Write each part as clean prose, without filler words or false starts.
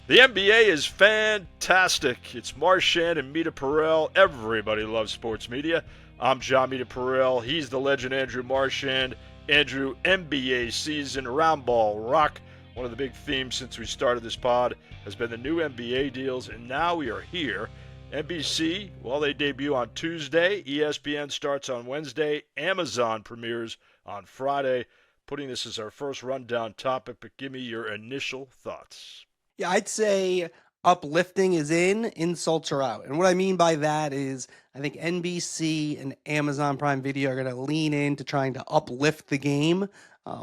The NBA is fantastic. It's Marchand and Meterparel. Everybody loves sports media. I'm John Meterparel. He's the legend Andrew Marchand. Andrew, NBA season, round ball, rock. One of the big themes since we started this pod has been the new NBA deals, and now we are here. NBC, well, they debut on Tuesday. ESPN starts on Wednesday. Amazon premieres on Friday. Putting this as our first rundown topic, but give me your initial thoughts. Yeah, I'd say uplifting is in, insults are out. And what I mean by that is I think NBC and Amazon Prime Video are going to lean into trying to uplift the game.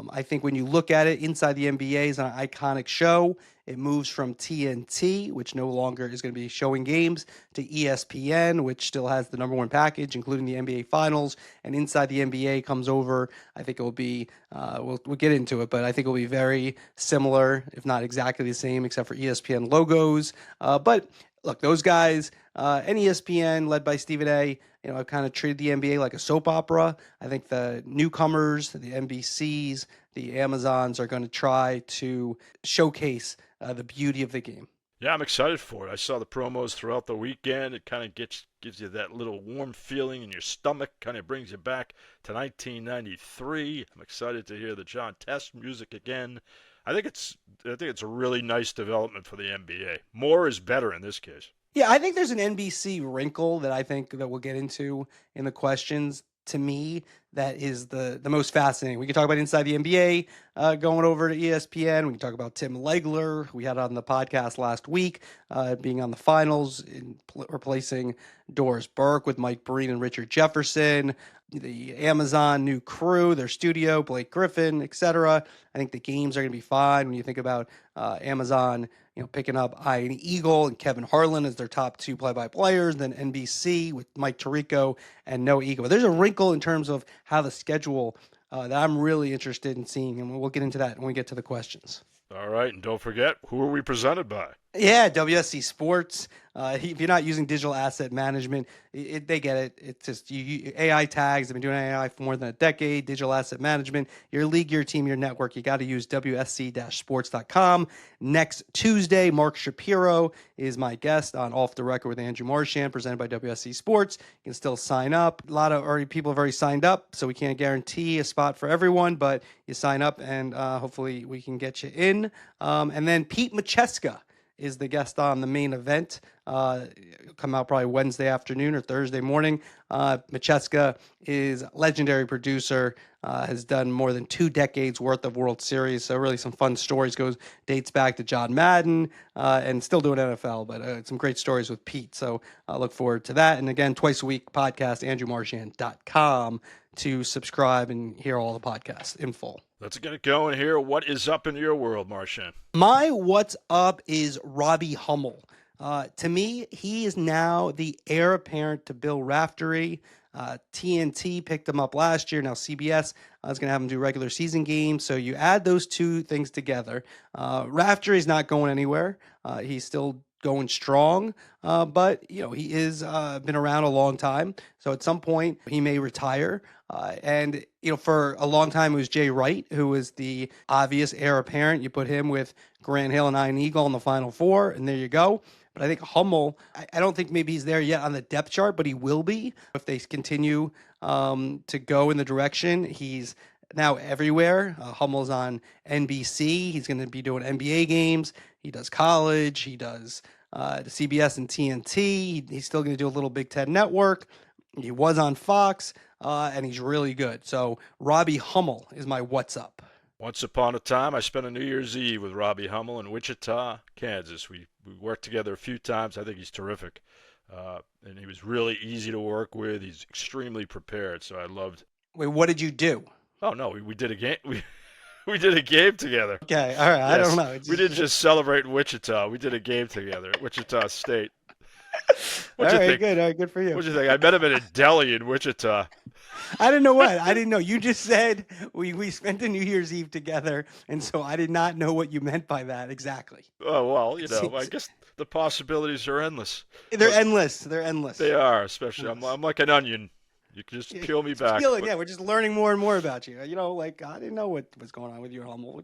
I think when you look at it, Inside the NBA is an iconic show. It moves from TNT, which no longer is going to be showing games, to ESPN, which still has the number one package, including the NBA Finals. And Inside the NBA comes over. I think it will be, we'll get into it, but I think it will be very similar, if not exactly the same, except for ESPN logos. But look, those guys, and ESPN, led by Stephen A., I've kind of treated the NBA like a soap opera. I think the newcomers, the NBCs, the Amazons are going to try to showcase the beauty of the game. Yeah, I'm excited for it. I saw the promos throughout the weekend. It kind of gives you that little warm feeling in your stomach, kind of brings you back to 1993. I'm excited to hear the John Test music again. I think it's a really nice development for the NBA. More is better in this case. Yeah, I think there's an NBC wrinkle that I think that we'll get into in the questions. To me, that is the most fascinating. We can talk about Inside the NBA going over to ESPN. We can talk about Tim Legler, who we had on the podcast last week, being on the finals, replacing Doris Burke with Mike Breen and Richard Jefferson. The Amazon new crew, their studio, Blake Griffin, etc. I think the games are going to be fine when you think about Amazon, picking up Ian Eagle and Kevin Harlan as their top two play-by-players, then NBC with Mike Tirico and Noah Eagle. But there's a wrinkle in terms of how the schedule that I'm really interested in seeing, and we'll get into that when we get to the questions. All right, and don't forget, who are we presented by? Yeah, WSC Sports. If you're not using digital asset management, they get it. It's just AI tags. I've been doing AI for more than a decade. Digital asset management, your league, your team, your network. You got to use WSC-sports.com. Next Tuesday, Mark Shapiro is my guest on Off the Record with Andrew Marchand, presented by WSC Sports. You can still sign up. A lot of people have already signed up, so we can't guarantee a spot for everyone, but you sign up, and hopefully we can get you in. And then Pete Macheska is the guest on the main event. Come out probably Wednesday afternoon or Thursday morning. Macheska is legendary producer, has done more than 2 decades worth of World Series. So really some fun stories, dates back to John Madden, and still doing NFL, but some great stories with Pete. So I look forward to that. And again, twice a week podcast, andrewmarchand.com to subscribe and hear all the podcasts in full. Let's get it going here. What is up in your world, Marchand? My what's up is Robbie Hummel. To me, he is now the heir apparent to Bill Raftery. TNT picked him up last year. Now CBS is going to have him do regular season games. So you add those two things together. Raftery is not going anywhere. He's still going strong, but he is been around a long time. So at some point he may retire. And for a long time it was Jay Wright who was the obvious heir apparent. You put him with Grant Hill and Ian Eagle in the Final Four, and there you go. But I think Hummel, I don't think maybe he's there yet on the depth chart, but he will be if they continue to go in the direction. He's now everywhere. Hummel's on NBC. He's going to be doing NBA games. He does college. He does the CBS and TNT. He's still going to do a little Big Ten Network. He was on Fox, and he's really good. So Robbie Hummel is my what's up. Once upon a time, I spent a New Year's Eve with Robbie Hummel in Wichita, Kansas. We worked together a few times. I think he's terrific. And he was really easy to work with. He's extremely prepared, so I loved. Wait, what did you do? Oh, no, we did a game. We did a game together. Okay, all right. Yes. I don't know. We didn't just celebrate in Wichita. We did a game together at Wichita State. All right, good. All right, good for you. What'd you think? I met him at a deli in Wichita. I didn't know what. I didn't know. You just said we spent a New Year's Eve together, and so I did not know what you meant by that exactly. Oh, well, I guess the possibilities are endless. They're endless. They're endless. They are, especially. I'm like an onion. You can just peel me back. Yeah, we're just learning more and more about you. I didn't know what was going on with your Hummel,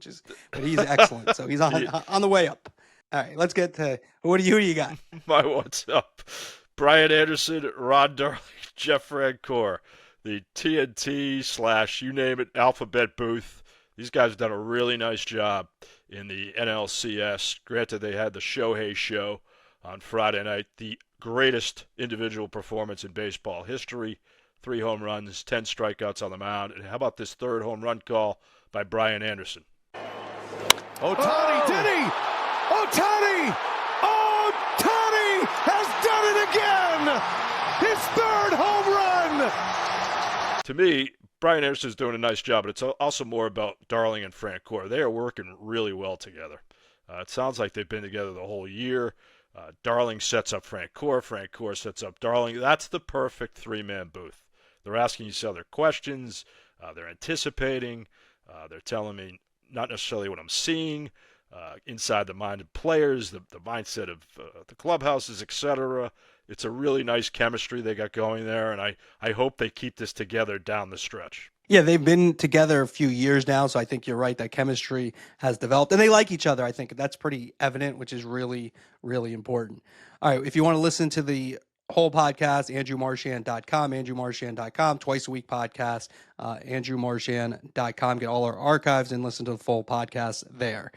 but he's excellent. So he's on the way up. All right, let's get to who do you got? My what's up? Brian Anderson, Ron Darling, Jeff Francoeur, the TNT slash you name it alphabet booth. These guys have done a really nice job in the NLCS. Granted, they had the Shohei show on Friday night, the greatest individual performance in baseball history. 3 home runs, 10 strikeouts on the mound. And how about this third home run call by Brian Anderson? Ohtani, did he? Ohtani! Ohtani has done it again! His third home run! To me, Brian Anderson's doing a nice job, but it's also more about Darling and Francoeur. They are working really well together. It sounds like they've been together the whole year. Darling sets up Francoeur. Francoeur sets up Darling. That's the perfect three-man booth. They're asking each other questions. They're anticipating. They're telling me not necessarily what I'm seeing inside the mind of players, the mindset of the clubhouses, etc. It's a really nice chemistry they got going there, and I hope they keep this together down the stretch. Yeah, they've been together a few years now, so I think you're right. That chemistry has developed, and they like each other. I think that's pretty evident, which is really, really important. All right, if you want to listen to the whole podcast, andrewmarchand.com, andrewmarchand.com, twice a week podcast, andrewmarchand.com. Get all our archives and listen to the full podcast there.